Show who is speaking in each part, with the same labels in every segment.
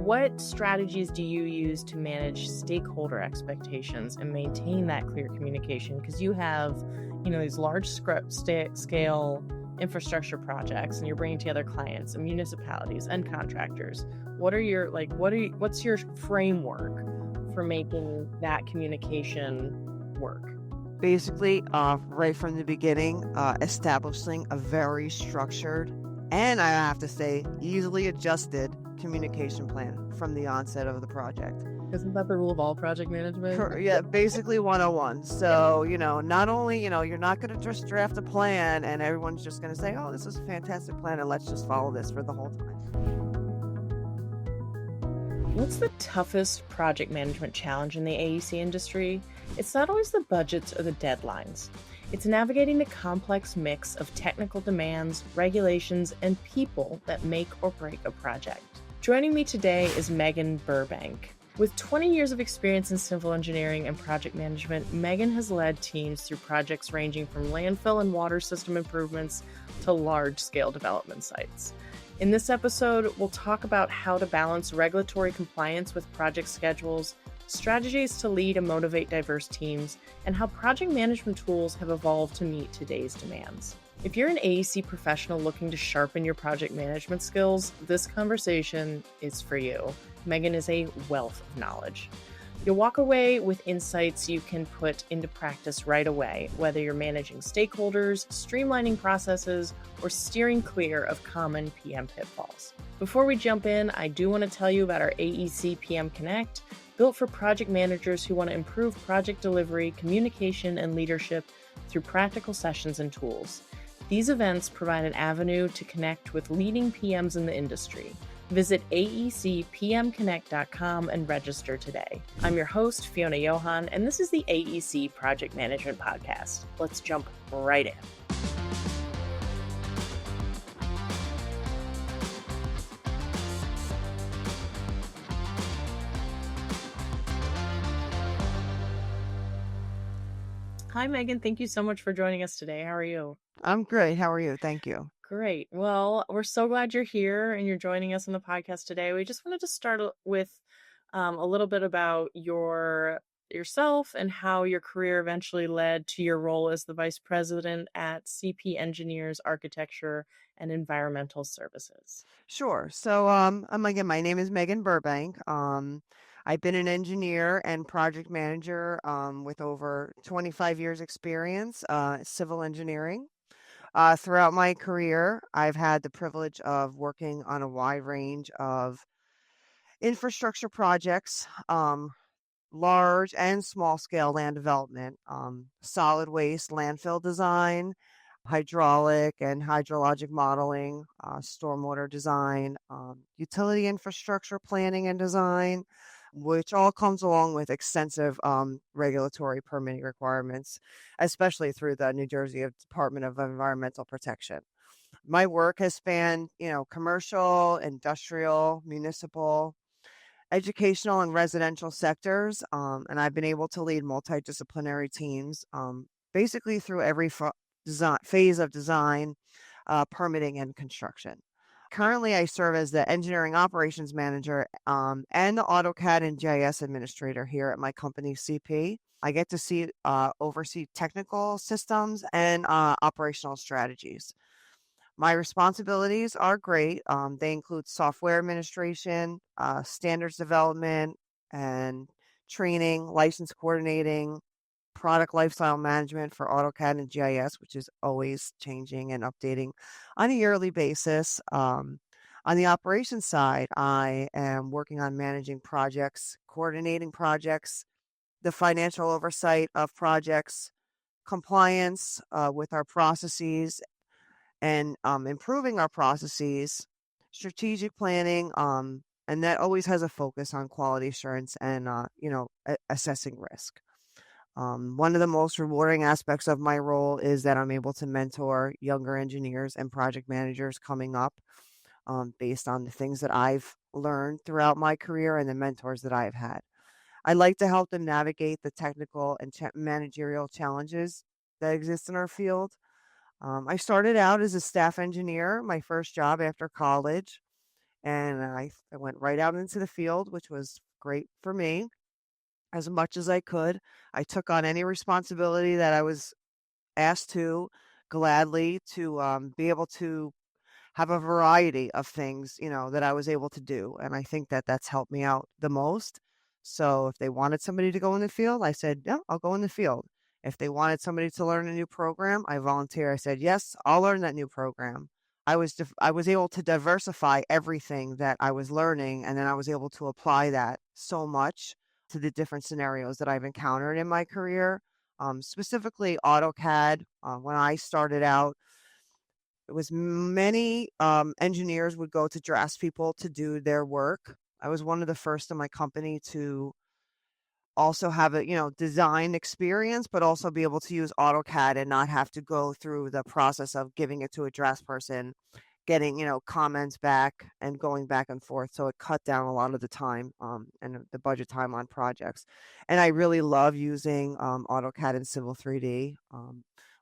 Speaker 1: What strategies do you use to manage stakeholder expectations and maintain that clear communication? Because you have, these large scale infrastructure projects, and you're bringing together clients and municipalities and contractors. What's your framework for making that communication work?
Speaker 2: Basically, right from the beginning, establishing a very structured and, I have to say, easily adjusted communication plan from the onset of the project.
Speaker 1: Isn't that the rule of all project management?
Speaker 2: Yeah, basically 101. So, not only, you're not going to just draft a plan and everyone's just going to say, oh, this is a fantastic plan and let's just follow this for the whole time.
Speaker 1: What's the toughest project management challenge in the AEC industry? It's not always the budgets or the deadlines. It's navigating the complex mix of technical demands, regulations, and people that make or break a project. Joining me today is Meghan Burbank. With 20 years of experience in civil engineering and project management, Meghan has led teams through projects ranging from landfill and water system improvements to large-scale development sites. In this episode, we'll talk about how to balance regulatory compliance with project schedules, strategies to lead and motivate diverse teams, and how project management tools have evolved to meet today's demands. If you're an AEC professional looking to sharpen your project management skills, this conversation is for you. Meghan is a wealth of knowledge. You'll walk away with insights you can put into practice right away, whether you're managing stakeholders, streamlining processes, or steering clear of common PM pitfalls. Before we jump in, I do want to tell you about our AEC PM Connect, built for project managers who want to improve project delivery, communication, and leadership through practical sessions and tools. These events provide an avenue to connect with leading PMs in the industry. Visit aecpmconnect.com and register today. I'm your host, Fiona Johan, and this is the AEC Project Management Podcast. Let's jump right in. Hi, Meghan. Thank you so much for joining us today. How are you?
Speaker 2: I'm great. How are you? Thank you.
Speaker 1: Great. Well, we're so glad you're here and you're joining us on the podcast today. We just wanted to start with a little bit about yourself and how your career eventually led to your role as the Vice President at CP Engineers Architecture and Environmental Services.
Speaker 2: Sure. So, again, my name is Meghan Burbank. I've been an engineer and project manager with over 25 years experience, civil engineering. Throughout my career, I've had the privilege of working on a wide range of infrastructure projects, large and small scale land development, solid waste landfill design, hydraulic and hydrologic modeling, stormwater design, utility infrastructure planning and design, which all comes along with extensive regulatory permitting requirements, especially through the New Jersey Department of Environmental Protection. My work has spanned, commercial, industrial, municipal, educational, and residential sectors, and I've been able to lead multidisciplinary teams basically through every phase of design, permitting, and construction. Currently, I serve as the engineering operations manager and the AutoCAD and GIS administrator here at my company, CP. I get to oversee technical systems and operational strategies. My responsibilities are great. They include software administration, standards development and training, license coordinating, product lifecycle management for AutoCAD and GIS, which is always changing and updating on a yearly basis. On the operations side, I am working on managing projects, coordinating projects, the financial oversight of projects, compliance with our processes, and improving our processes, strategic planning, and that always has a focus on quality assurance and assessing risk. One of the most rewarding aspects of my role is that I'm able to mentor younger engineers and project managers coming up based on the things that I've learned throughout my career and the mentors that I've had. I like to help them navigate the technical and managerial challenges that exist in our field. I started out as a staff engineer, my first job after college, And I went right out into the field, which was great for me as much as I could. I took on any responsibility that I was asked to gladly to be able to have a variety of things, that I was able to do. And I think that that's helped me out the most. So if they wanted somebody to go in the field, I said, yeah, I'll go in the field. If they wanted somebody to learn a new program, I volunteer. I said, yes, I'll learn that new program. I was able to diversify everything that I was learning, and then I was able to apply that so much to the different scenarios that I've encountered in my career. Specifically AutoCAD. When I started out, it was many engineers would go to draftspeople to do their work. I was one of the first in my company to also have a design experience, but also be able to use AutoCAD and not have to go through the process of giving it to a drafts person, getting comments back and going back and forth. So it cut down a lot of the time and the budget time on projects. And I really love using AutoCAD and Civil 3D.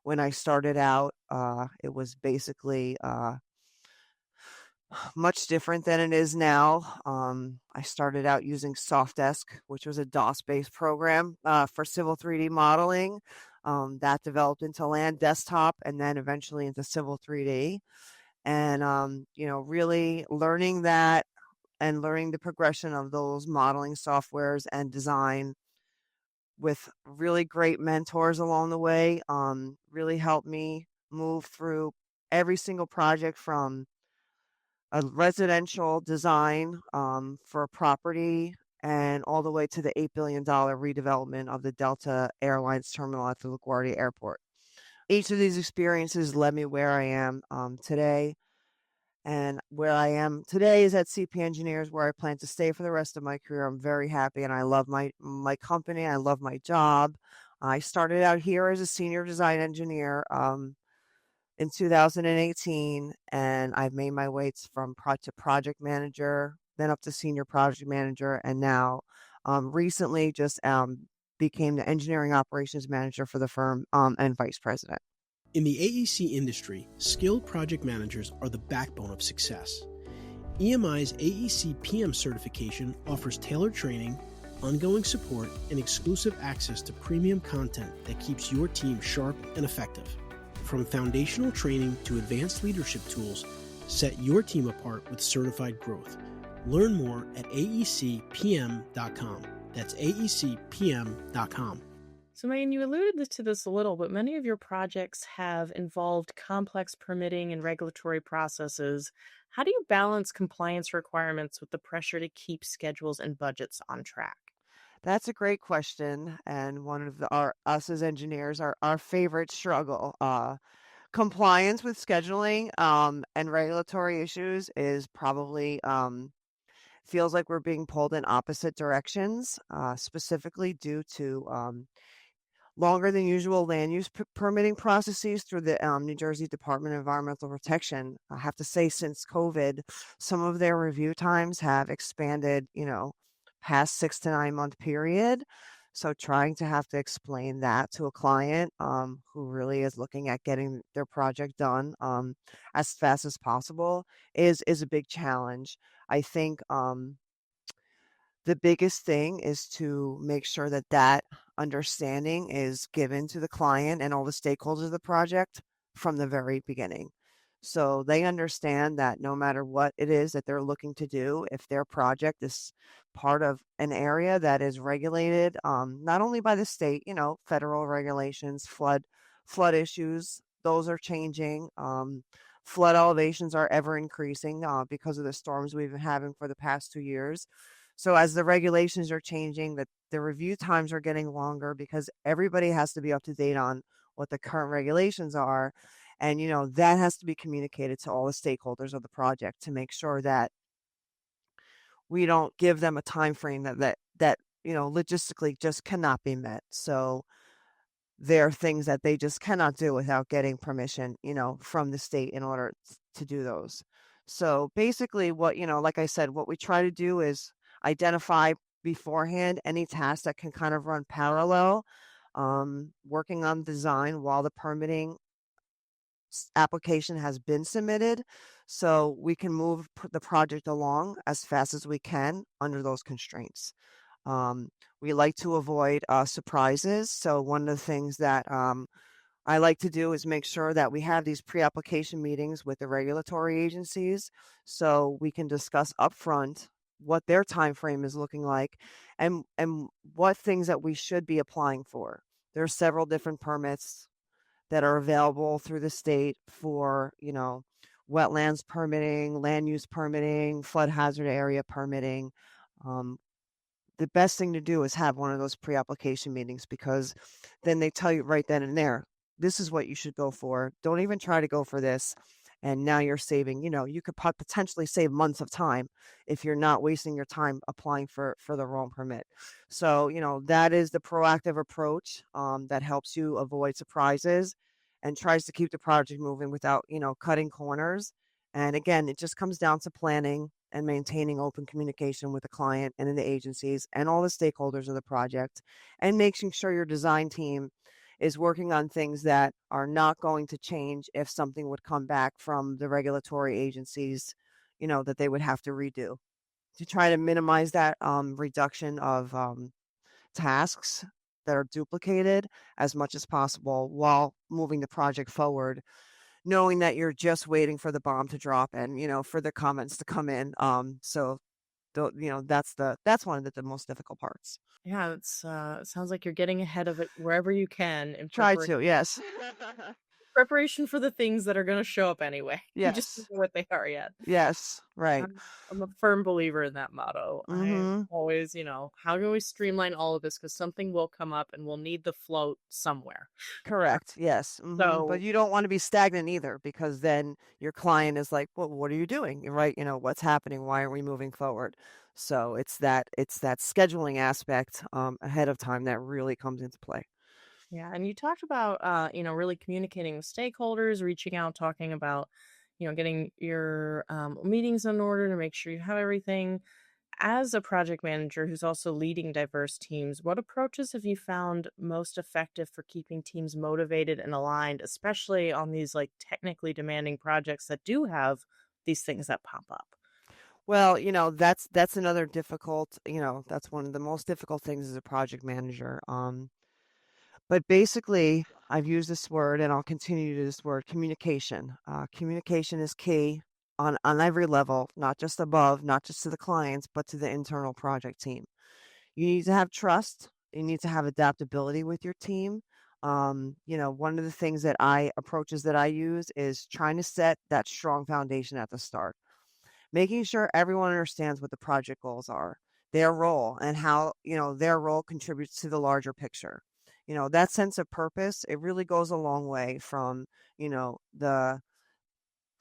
Speaker 2: When I started out, it was basically much different than it is now. I started out using Sofdesk, which was a DOS-based program for Civil 3D modeling. That developed into Land Desktop and then eventually into Civil 3D. And, really learning that and learning the progression of those modeling softwares and design with really great mentors along the way really helped me move through every single project from a residential design for a property and all the way to the $8 billion redevelopment of the Delta Airlines terminal at the LaGuardia Airport. Each of these experiences led me where I am today. And where I am today is at CP Engineers, where I plan to stay for the rest of my career. I'm very happy and I love my company. I love my job. I started out here as a senior design engineer in 2018, and I've made my way from to project manager, then up to senior project manager, and now recently just became the engineering operations manager for the firm and vice president.
Speaker 3: In the AEC industry, skilled project managers are the backbone of success. EMI's AEC PM Certification offers tailored training, ongoing support, and exclusive access to premium content that keeps your team sharp and effective. From foundational training to advanced leadership tools, set your team apart with certified growth. Learn more at aecpm.com. That's aecpm.com.
Speaker 1: So, Megan, you alluded to this a little, but many of your projects have involved complex permitting and regulatory processes. How do you balance compliance requirements with the pressure to keep schedules and budgets on track?
Speaker 2: That's a great question, and one of us as engineers, our favorite struggle. Compliance with scheduling and regulatory issues is probably feels like we're being pulled in opposite directions, specifically due to longer than usual land use permitting processes through the New Jersey Department of Environmental Protection. I have to say, since COVID, some of their review times have expanded, past 6 to 9 month period. So trying to have to explain that to a client who really is looking at getting their project done as fast as possible is a big challenge. I think the biggest thing is to make sure that that understanding is given to the client and all the stakeholders of the project from the very beginning. So they understand that no matter what it is that they're looking to do, if their project is part of an area that is regulated, not only by the state, federal regulations, flood issues, those are changing. Flood elevations are ever increasing because of the storms we've been having for the past 2 years. So as the regulations are changing, the review times are getting longer because everybody has to be up to date on what the current regulations are. And, that has to be communicated to all the stakeholders of the project to make sure that we don't give them a time frame that logistically just cannot be met. So there are things that they just cannot do without getting permission, from the state in order to do those. So basically like I said, what we try to do is identify beforehand any tasks that can kind of run parallel, working on design while the permitting application has been submitted. so we can move the project along as fast as we can under those constraints. We like to avoid surprises. So one of the things that I like to do is make sure that we have these pre-application meetings with the regulatory agencies so we can discuss upfront what their time frame is looking like and what things that we should be applying for. There are several different permits that are available through the state for, wetlands permitting, land use permitting, flood hazard area permitting. Um, the best thing to do is have one of those pre-application meetings because then they tell you right then and there, this is what you should go for. Don't even try to go for this. And now you're saving, you could potentially save months of time if you're not wasting your time applying for the wrong permit. So, that is the proactive approach that helps you avoid surprises and tries to keep the project moving without, cutting corners. And again, it just comes down to planning and maintaining open communication with the client and in the agencies and all the stakeholders of the project, and making sure your design team is working on things that are not going to change if something would come back from the regulatory agencies, that they would have to redo to try to minimize that reduction of tasks that are duplicated as much as possible while moving the project forward, knowing that you're just waiting for the bomb to drop and, for the comments to come in. That's one of the most difficult parts.
Speaker 1: Yeah, it sounds like you're getting ahead of it wherever you can in
Speaker 2: Try to, yes.
Speaker 1: preparation for the things that are gonna show up anyway. You just don't
Speaker 2: Yes.
Speaker 1: know what they are yet.
Speaker 2: Yes. Right.
Speaker 1: I'm a firm believer in that motto. I'm
Speaker 2: Mm-hmm.
Speaker 1: always, how can we streamline all of this? Because something will come up and we'll need the float somewhere.
Speaker 2: Correct. Yes. But
Speaker 1: So
Speaker 2: you don't want to be stagnant either because then your client is like, well, what are you doing? You're right. What's happening? Why aren't we moving forward? So it's that scheduling aspect ahead of time that really comes into play.
Speaker 1: yeah, and you talked about really communicating with stakeholders, reaching out, talking about, getting your meetings in order to make sure you have everything. As a project manager who's also leading diverse teams, what approaches have you found most effective for keeping teams motivated and aligned, especially on these like technically demanding projects that do have these things that pop up?
Speaker 2: Well, that's another difficult, that's one of the most difficult things as a project manager. But basically, I've used this word and I'll continue to use this word, communication. Communication is key on every level, not just above, not just to the clients, but to the internal project team. You need to have trust. You need to have adaptability with your team. One of the approaches that I use is trying to set that strong foundation at the start, making sure everyone understands what the project goals are, their role, and how, their role contributes to the larger picture. That sense of purpose, it really goes a long way from, the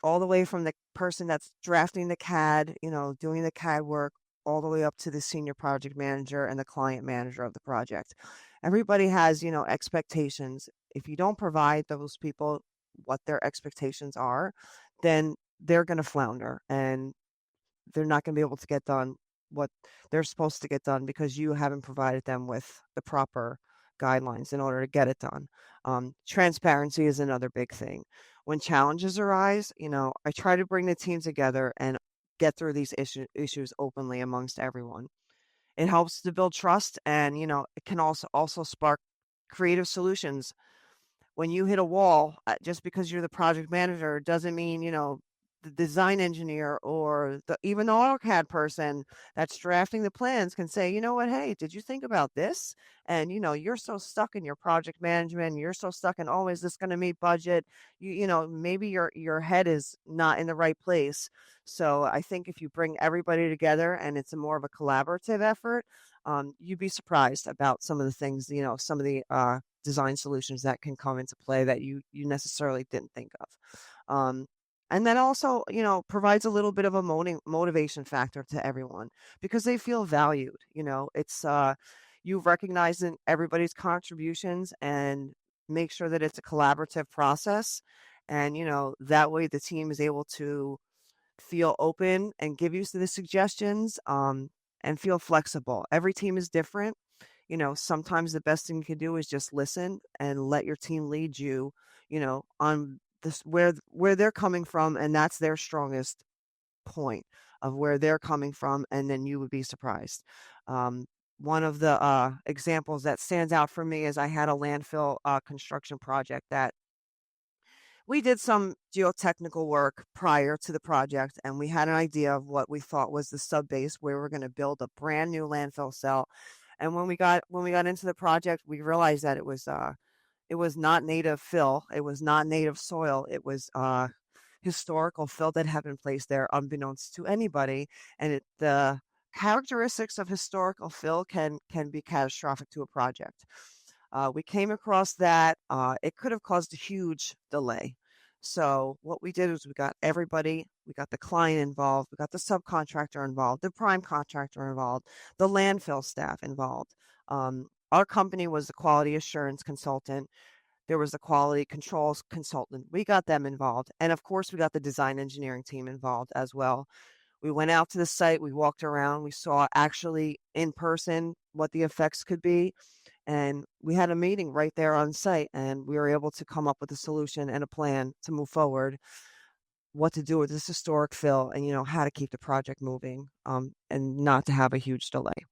Speaker 2: all the way from the person that's drafting the CAD, doing the CAD work, all the way up to the senior project manager and the client manager of the project. Everybody has, expectations. If you don't provide those people what their expectations are, then they're going to flounder and they're not going to be able to get done what they're supposed to get done because you haven't provided them with the proper guidelines in order to get it done. Transparency is another big thing. When challenges arise, I try to bring the team together and get through these issues openly amongst everyone. It helps to build trust, and it can also spark creative solutions. When you hit a wall, just because you're the project manager doesn't mean, the design engineer or even the AutoCAD person that's drafting the plans can say, you know what, hey, did you think about this? And you're so stuck in your project management, you're so stuck in, oh, is this going to meet budget? Maybe your head is not in the right place. So I think if you bring everybody together and it's a more of a collaborative effort, you'd be surprised about some of the things, some of the design solutions that can come into play that you necessarily didn't think of. And that also, provides a little bit of a motivation factor to everyone because they feel valued. It's you recognizing everybody's contributions and make sure that it's a collaborative process. And, that way the team is able to feel open and give you the suggestions and feel flexible. Every team is different. Sometimes the best thing you can do is just listen and let your team lead you, on this where they're coming from, and that's their strongest point of where they're coming from, and then you would be surprised. Um, One of the examples that stands out for me is I had a landfill construction project that we did some geotechnical work prior to the project, and we had an idea of what we thought was the sub base where we're going to build a brand new landfill cell. And when we got into the project, we realized that it was not native fill, it was not native soil, it was historical fill that had been placed there unbeknownst to anybody. And the characteristics of historical fill can be catastrophic to a project. We came across that. It could have caused a huge delay. So what we did was we got the client involved, we got the subcontractor involved, the prime contractor involved, the landfill staff involved. Our company was the quality assurance consultant. There was a quality controls consultant. We got them involved. And of course, we got the design engineering team involved as well. We went out to the site, we walked around, we saw actually in person what the effects could be. And we had a meeting right there on site, and we were able to come up with a solution and a plan to move forward, what to do with this historic fill, and how to keep the project moving, and not to have a huge delay.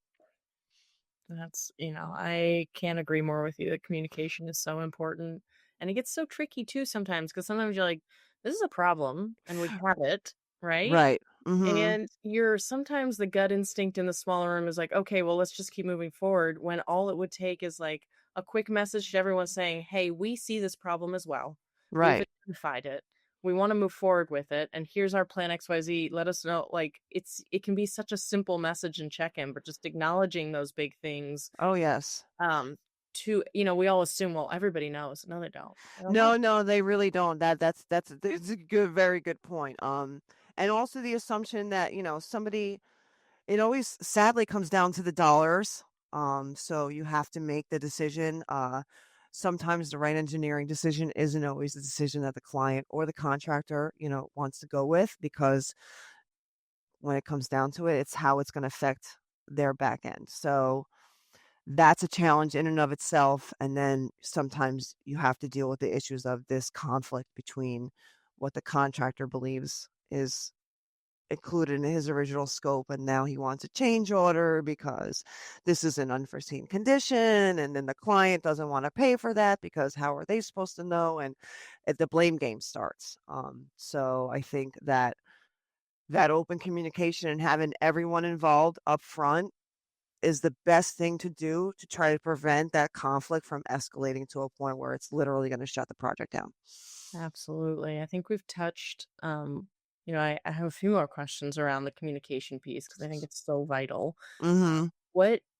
Speaker 1: I can't agree more with you that communication is so important. And it gets so tricky too sometimes because sometimes you're like, this is a problem and we have it, right?
Speaker 2: Right. Mm-hmm.
Speaker 1: And you're sometimes the gut instinct in the smaller room is like, okay, well, let's just keep moving forward when all it would take is like a quick message to everyone saying, hey, we see this problem as well. We've
Speaker 2: Right.
Speaker 1: identified it. We want to move forward with it. And here's our plan XYZ. Let us know. Like it can be such a simple message and check-in, but just acknowledging those big things.
Speaker 2: Oh, yes.
Speaker 1: We all assume, well, everybody knows. No, they don't. They don't know.
Speaker 2: No, they really don't. That's a good, very good point. And also the assumption that, somebody, it always sadly comes down to the dollars. So you have to make the decision. Sometimes the right engineering decision isn't always the decision that the client or the contractor, wants to go with, because when it comes down to it, it's how it's going to affect their back end. So that's a challenge in and of itself. And then sometimes you have to deal with the issues of this conflict between what the contractor believes is included in his original scope, and now he wants a change order because this is an unforeseen condition, and then the client doesn't want to pay for that because how are they supposed to know? And the blame game starts. So I think that open communication and having everyone involved up front is the best thing to do to try to prevent that conflict from escalating to a point where it's literally going to shut the project down.
Speaker 1: Absolutely. I think we've touched, I have a few more questions around the communication piece because I think it's so vital.
Speaker 2: Mm-hmm.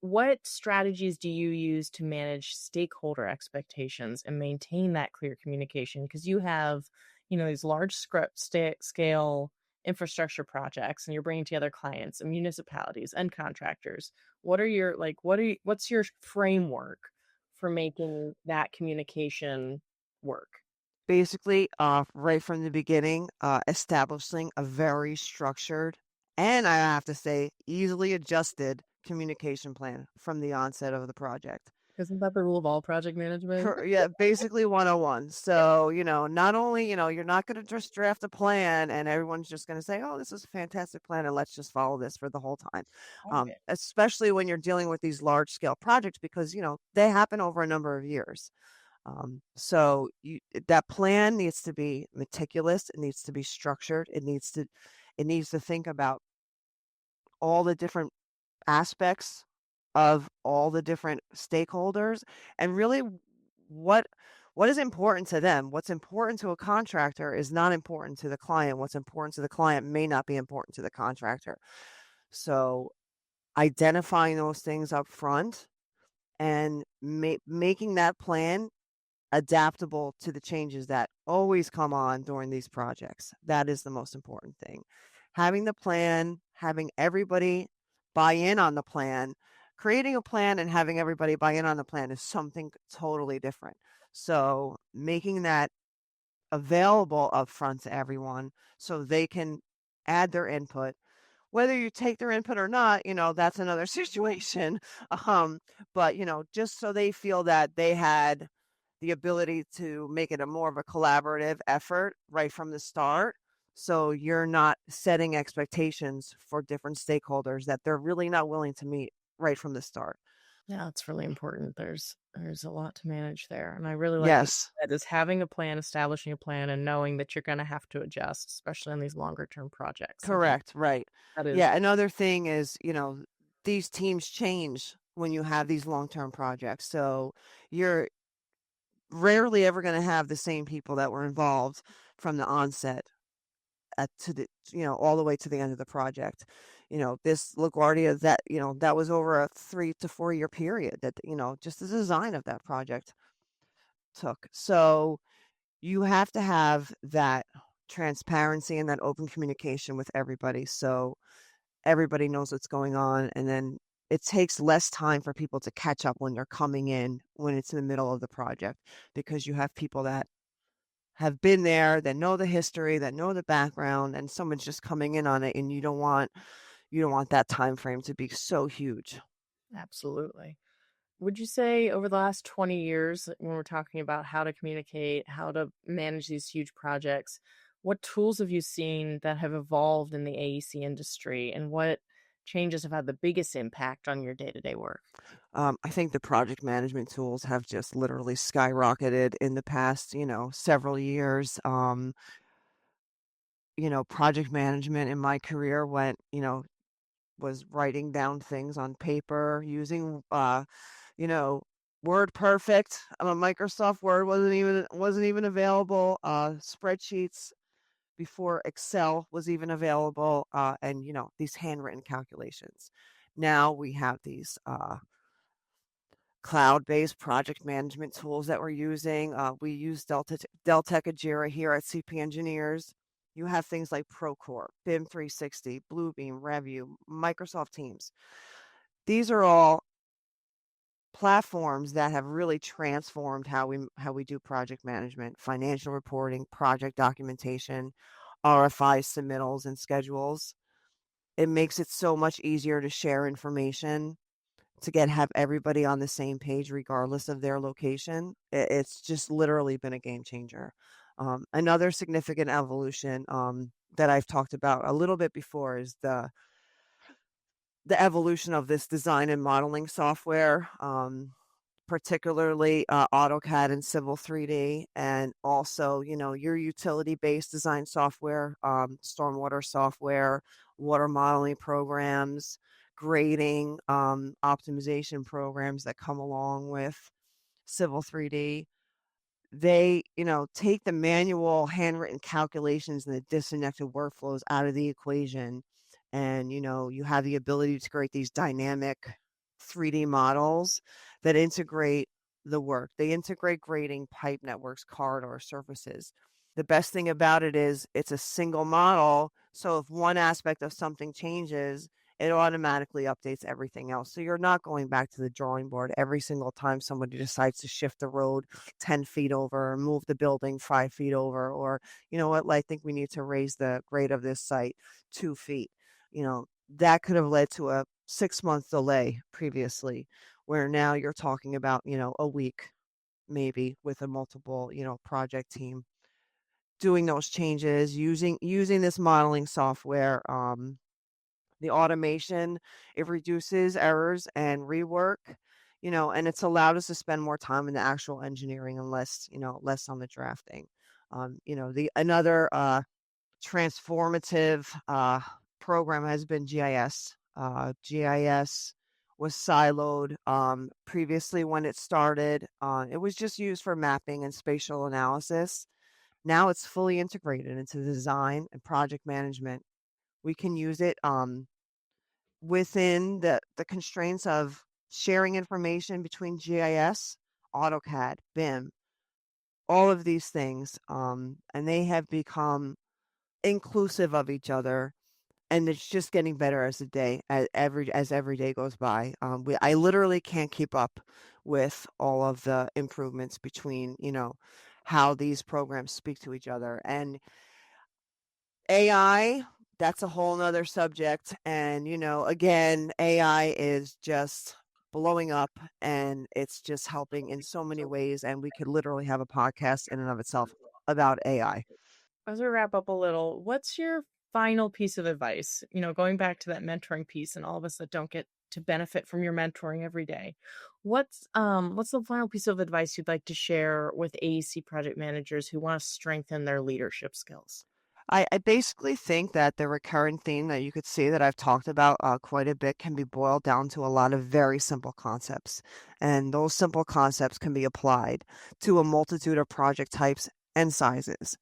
Speaker 1: What strategies do you use to manage stakeholder expectations and maintain that clear communication? Because you have, these large scale infrastructure projects and you're bringing together clients and municipalities and contractors. What's your framework for making that communication work?
Speaker 2: Basically, right from the beginning, establishing a very structured and, I have to say, easily adjusted communication plan from the onset of the project.
Speaker 1: Isn't that the rule of all project management?
Speaker 2: Yeah, basically 101. So, not only, you're not going to just draft a plan and everyone's just going to say, oh, this is a fantastic plan and let's just follow this for the whole time.
Speaker 1: Okay.
Speaker 2: Especially when you're dealing with these large scale projects, because, they happen over a number of years. So that plan needs to be meticulous. It needs to be structured. It needs to think about all the different aspects of all the different stakeholders, and really what is important to them. What's important to a contractor is not important to the client. What's important to the client may not be important to the contractor. So identifying those things up front and making that plan adaptable to the changes that always come on during these projects. That is the most important thing. Having the plan, having everybody buy in on the plan, creating a plan and having everybody buy in on the plan is something totally different. So making that available upfront to everyone so they can add their input. Whether you take their input or not, that's another situation. But, just so they feel that they had the ability to make it a more of a collaborative effort right from the start. So you're not setting expectations for different stakeholders that they're really not willing to meet right from the start.
Speaker 1: Yeah, it's really important. There's a lot to manage there. And I really like what
Speaker 2: Yes,
Speaker 1: you said is having a plan, establishing a plan, and knowing that you're going to have to adjust, especially on these longer term projects. I think
Speaker 2: correct, right.
Speaker 1: that is
Speaker 2: Yeah, another thing is, these teams change when you have these long-term projects. So you're rarely ever going to have the same people that were involved from the onset to the all the way to the end of the project. This LaGuardia, that was over a 3 to 4 year period that just the design of that project took. So you have to have that transparency and that open communication with everybody, so everybody knows what's going on, and then it takes less time for people to catch up when they're coming in when it's in the middle of the project, because you have people that have been there, that know the history, that know the background, and someone's just coming in on it, and you don't want that time frame to be so huge.
Speaker 1: absolutely. Would you say over the last 20 years, when we're talking about how to communicate, how to manage these huge projects, what tools have you seen that have evolved in the AEC industry, and what changes have had the biggest impact on your day-to-day work?
Speaker 2: I think the project management tools have just literally skyrocketed in the past, several years. Project management in my career was writing down things on paper using, you know, Word Perfect. Microsoft Word wasn't even available. Spreadsheets before Excel was even available, and these handwritten calculations. Now we have these cloud-based project management tools that we're using. We use Deltek Jira here at CP Engineers. You have things like Procore, BIM 360, Bluebeam, Review, Microsoft Teams. These are all platforms that have really transformed how we do project management, financial reporting, project documentation, RFI submittals and schedules. It makes it so much easier to share information, to have everybody on the same page regardless of their location. It's just literally been a game changer. Another significant evolution that I've talked about a little bit before is the evolution of this design and modeling software, particularly AutoCAD and Civil 3D, and also your utility-based design software, stormwater software, water modeling programs, grading, optimization programs that come along with Civil 3D. They take the manual handwritten calculations and the disconnected workflows out of the equation, and you have the ability to create these dynamic 3D models that integrate the work. They integrate grading, pipe networks, corridor surfaces. The best thing about it is it's a single model, so if one aspect of something changes, it automatically updates everything else. So you're not going back to the drawing board every single time somebody decides to shift the road 10 feet over, or move the building 5 feet over, or I think we need to raise the grade of this site 2 feet. That could have led to a 6-month delay previously, where now you're talking about a week maybe with a multiple project team doing those changes, using this modeling software. The automation, it reduces errors and rework, and it's allowed us to spend more time in the actual engineering and less on the drafting. The another transformative program has been GIS. GIS was siloed previously when it started. It was just used for mapping and spatial analysis. Now it's fully integrated into design and project management. We can use it within the constraints of sharing information between GIS, AutoCAD, BIM, all of these things, and they have become inclusive of each other, and it's just getting better as every day goes by. I literally can't keep up with all of the improvements between how these programs speak to each other. And AI, that's a whole nother subject. And again, AI is just blowing up, and it's just helping in so many ways. And we could literally have a podcast in and of itself about AI.
Speaker 1: As we wrap up a little, what's your final piece of advice? Going back to that mentoring piece and all of us that don't get to benefit from your mentoring every day. What's the final piece of advice you'd like to share with AEC project managers who want to strengthen their leadership skills?
Speaker 2: I basically think that the recurrent theme that you could see that I've talked about quite a bit can be boiled down to a lot of very simple concepts. And those simple concepts can be applied to a multitude of project types and sizes.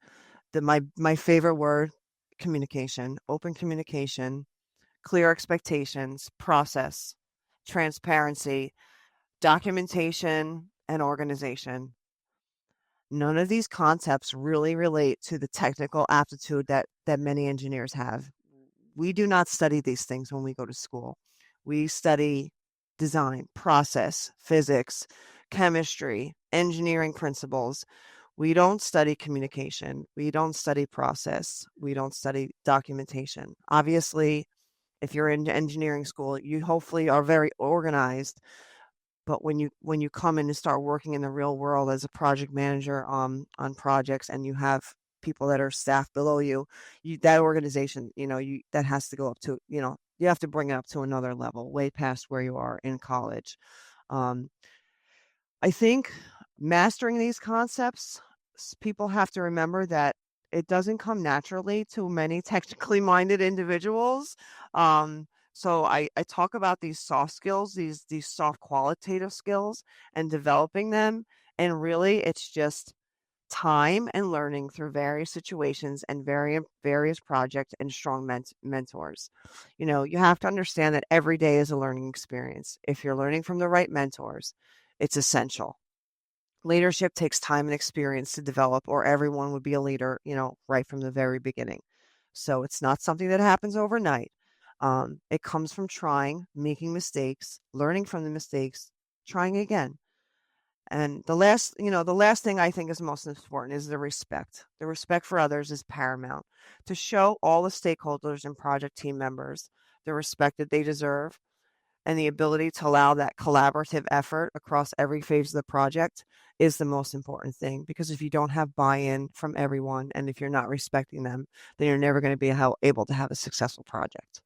Speaker 2: My favorite word, communication, open communication, clear expectations, process, transparency, documentation, and organization. None of these concepts really relate to the technical aptitude that many engineers have. We do not study these things when we go to school. We study design, process, physics, chemistry, engineering principles. We don't study communication. We don't study process. We don't study documentation. Obviously, if you're in engineering school, you hopefully are very organized. But when you come in and start working in the real world as a project manager on projects, and you have people that are staff below you, that organization, that has to go up to, you have to bring it up to another level, way past where you are in college. Um, I think mastering these concepts, people have to remember that it doesn't come naturally to many technically minded individuals. So I talk about these soft skills, these soft qualitative skills, and developing them. And really, it's just time and learning through various situations and various projects and strong mentors. You have to understand that every day is a learning experience. If you're learning from the right mentors, it's essential. Leadership takes time and experience to develop, or everyone would be a leader, right from the very beginning. So it's not something that happens overnight. It comes from trying, making mistakes, learning from the mistakes, trying again. And the last thing I think is most important is the respect. The respect for others is paramount. To show all the stakeholders and project team members the respect that they deserve, and the ability to allow that collaborative effort across every phase of the project is the most important thing. Because if you don't have buy-in from everyone, and if you're not respecting them, then you're never going to be able to have a successful project.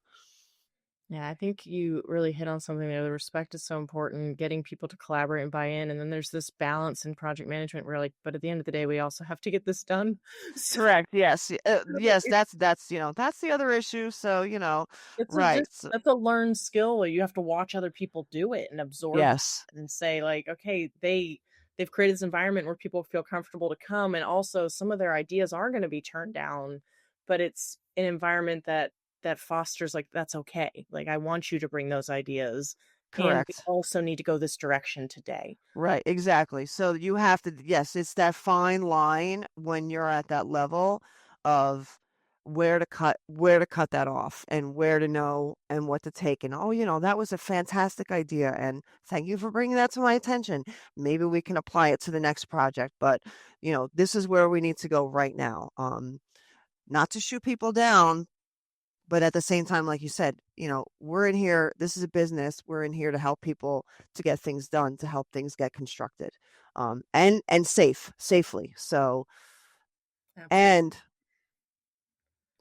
Speaker 1: Yeah, I think you really hit on something there. The respect is so important, getting people to collaborate and buy in. And then there's this balance in project management where, like, but at the end of the day, we also have to get this done. So
Speaker 2: Correct. Yes. Yes.
Speaker 1: it's
Speaker 2: That's that's the other issue. So
Speaker 1: it's a
Speaker 2: right.
Speaker 1: just
Speaker 2: So,
Speaker 1: that's a learned skill where you have to watch other people do it and absorb
Speaker 2: yes.
Speaker 1: that and say, like, okay, they've created this environment where people feel comfortable to come, and also some of their ideas are going to be turned down, but it's an environment that fosters, like, that's okay. Like, I want you to bring those ideas, and we
Speaker 2: Correct.
Speaker 1: also need to go this direction today.
Speaker 2: Right, exactly. So you have to, yes, it's that fine line when you're at that level of where to cut that off, and where to know and what to take. And oh, that was a fantastic idea, and thank you for bringing that to my attention. Maybe we can apply it to the next project, but this is where we need to go right now. Not to shoot people down, but at the same time, like you said, we're in here, this is a business, we're in here to help people, to get things done, to help things get constructed, and safely. So,
Speaker 1: Absolutely.
Speaker 2: and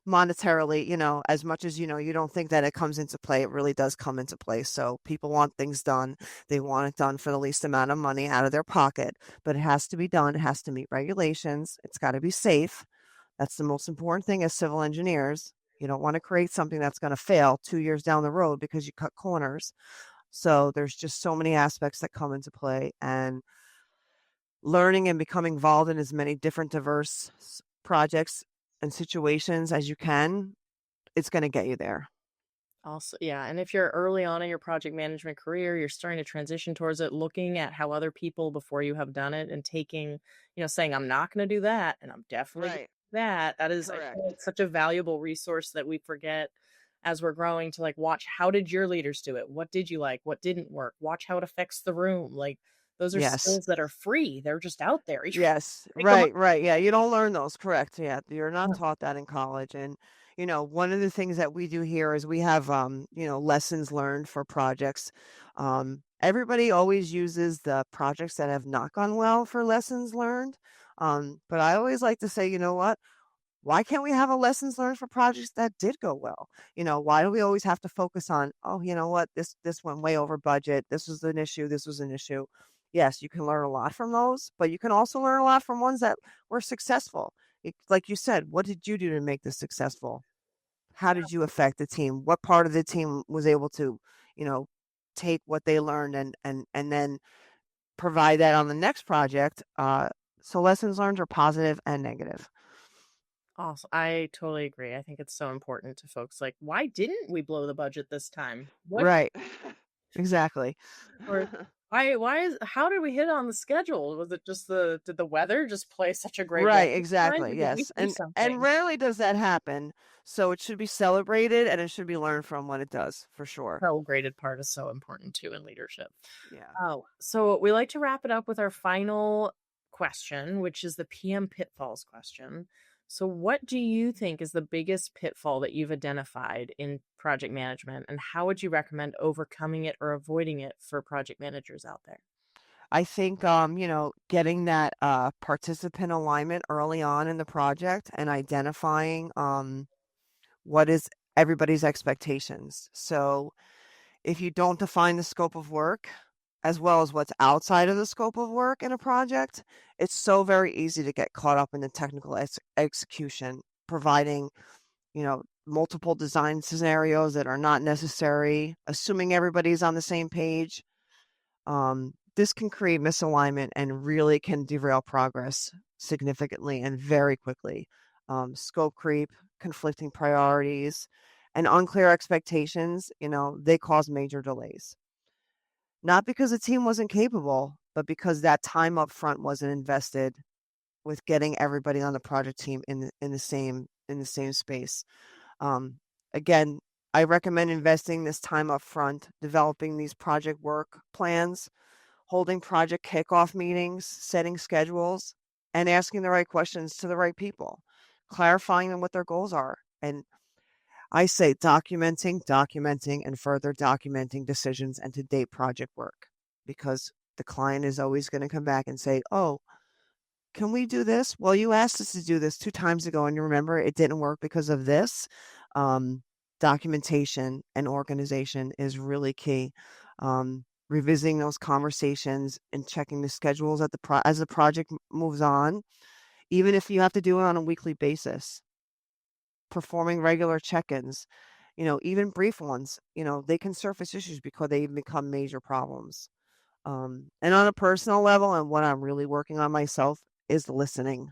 Speaker 2: monetarily, as much as you don't think that it comes into play, it really does come into play. So people want things done, they want it done for the least amount of money out of their pocket, but it has to be done, it has to meet regulations, it's got to be safe. That's the most important thing as civil engineers. You don't want to create something that's going to fail 2 years down the road because you cut corners. So there's just so many aspects that come into play, and learning and becoming involved in as many different diverse projects and situations as you can, it's going to get you there.
Speaker 1: Also, yeah, and if you're early on in your project management career, you're starting to transition towards it, looking at how other people before you have done it and taking, saying, I'm not going to do that, and I'm definitely going to
Speaker 2: Right.
Speaker 1: do that. That is, I
Speaker 2: Correct.
Speaker 1: feel like, such a valuable resource that we forget as we're growing, to, like, watch, how did your leaders do it? What did you like? What didn't work? Watch how it affects the room. Like, those are
Speaker 2: Yes.
Speaker 1: skills that are free. They're just out there. You
Speaker 2: Yes,
Speaker 1: pick 'em up.
Speaker 2: right, right. Yeah, you don't learn those, correct. Yeah, you're not taught that in college. And one of the things that we do here is we have lessons learned for projects. Everybody always uses the projects that have not gone well for lessons learned. But I always like to say, you know what? Why can't we have a lessons learned for projects that did go well? Why do we always have to focus on, oh, you know what, this went way over budget. This was an issue. This was an issue. Yes, you can learn a lot from those, but you can also learn a lot from ones that were successful. Like you said, what did you do to make this successful? How did you affect the team? What part of the team was able to, you know, take what they learned and then provide that on the next project? So lessons learned are positive and negative.
Speaker 1: Awesome. I totally agree. I think it's so important to folks like, why didn't we blow the budget this time? What
Speaker 2: Right. Exactly.
Speaker 1: or how did we hit on the schedule? Was it just did the weather just play such a great role
Speaker 2: Right,
Speaker 1: this time?
Speaker 2: exactly.
Speaker 1: Or did we
Speaker 2: Yes.
Speaker 1: do
Speaker 2: And
Speaker 1: something?
Speaker 2: rarely does that happen. So it should be celebrated and it should be learned from when it does, for sure.
Speaker 1: Celebrated part is so important too in leadership.
Speaker 2: Yeah.
Speaker 1: Oh, so we like to wrap it up with our final question, which is the PM pitfalls question. So, what do you think is the biggest pitfall that you've identified in project management, and how would you recommend overcoming it or avoiding it for project managers out there?
Speaker 2: I think getting that participant alignment early on in the project and identifying what is everybody's expectations. So if you don't define the scope of work as well as what's outside of the scope of work in a project, it's so very easy to get caught up in the technical execution, providing, multiple design scenarios that are not necessary, assuming everybody's on the same page. This can create misalignment and really can derail progress significantly and very quickly. Scope creep, conflicting priorities, and unclear expectations, they cause major delays. Not because the team wasn't capable, but because that time up front wasn't invested with getting everybody on the project team in the same space. Again, I recommend investing this time up front, developing these project work plans, holding project kickoff meetings, setting schedules, and asking the right questions to the right people, clarifying them what their goals are. And I say documenting, and further documenting decisions and to-date project work, because the client is always going to come back and say, oh, can we do this? Well, you asked us to do this 2 times ago, and you remember it didn't work because of this. Documentation and organization is really key. Revisiting those conversations and checking the schedules as the project moves on, even if you have to do it on a weekly basis. Performing regular check-ins, even brief ones, they can surface issues because they become major problems. And on a personal level, and what I'm really working on myself is listening.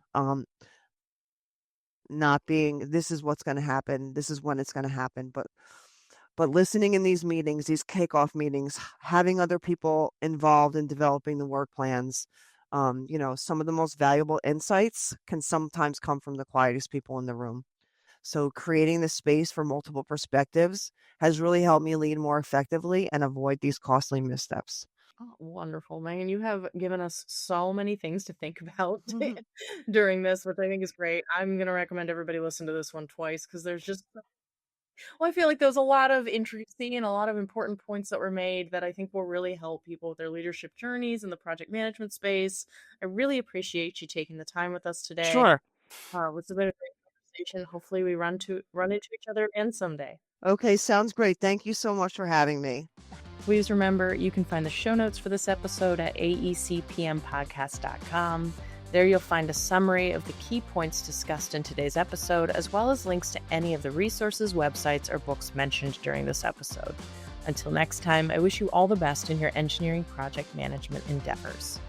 Speaker 2: Not being, this is what's going to happen, this is when it's going to happen, but listening in these meetings, these kickoff meetings, having other people involved in developing the work plans. Some of the most valuable insights can sometimes come from the quietest people in the room. So creating the space for multiple perspectives has really helped me lead more effectively and avoid these costly missteps.
Speaker 1: Oh, wonderful, Megan. You have given us so many things to think about during this, which I think is great. I'm going to recommend everybody listen to this one twice because there's just, I feel like there's a lot of interesting and a lot of important points that were made that I think will really help people with their leadership journeys in the project management space. I really appreciate you taking the time with us today.
Speaker 2: Sure.
Speaker 1: It's been a great conversation. Hopefully we run into each other again someday.
Speaker 2: Okay, sounds great. Thank you so much for having me.
Speaker 1: Please remember, you can find the show notes for this episode at aecpmpodcast.com. There you'll find a summary of the key points discussed in today's episode, as well as links to any of the resources, websites, or books mentioned during this episode. Until next time, I wish you all the best in your engineering project management endeavors.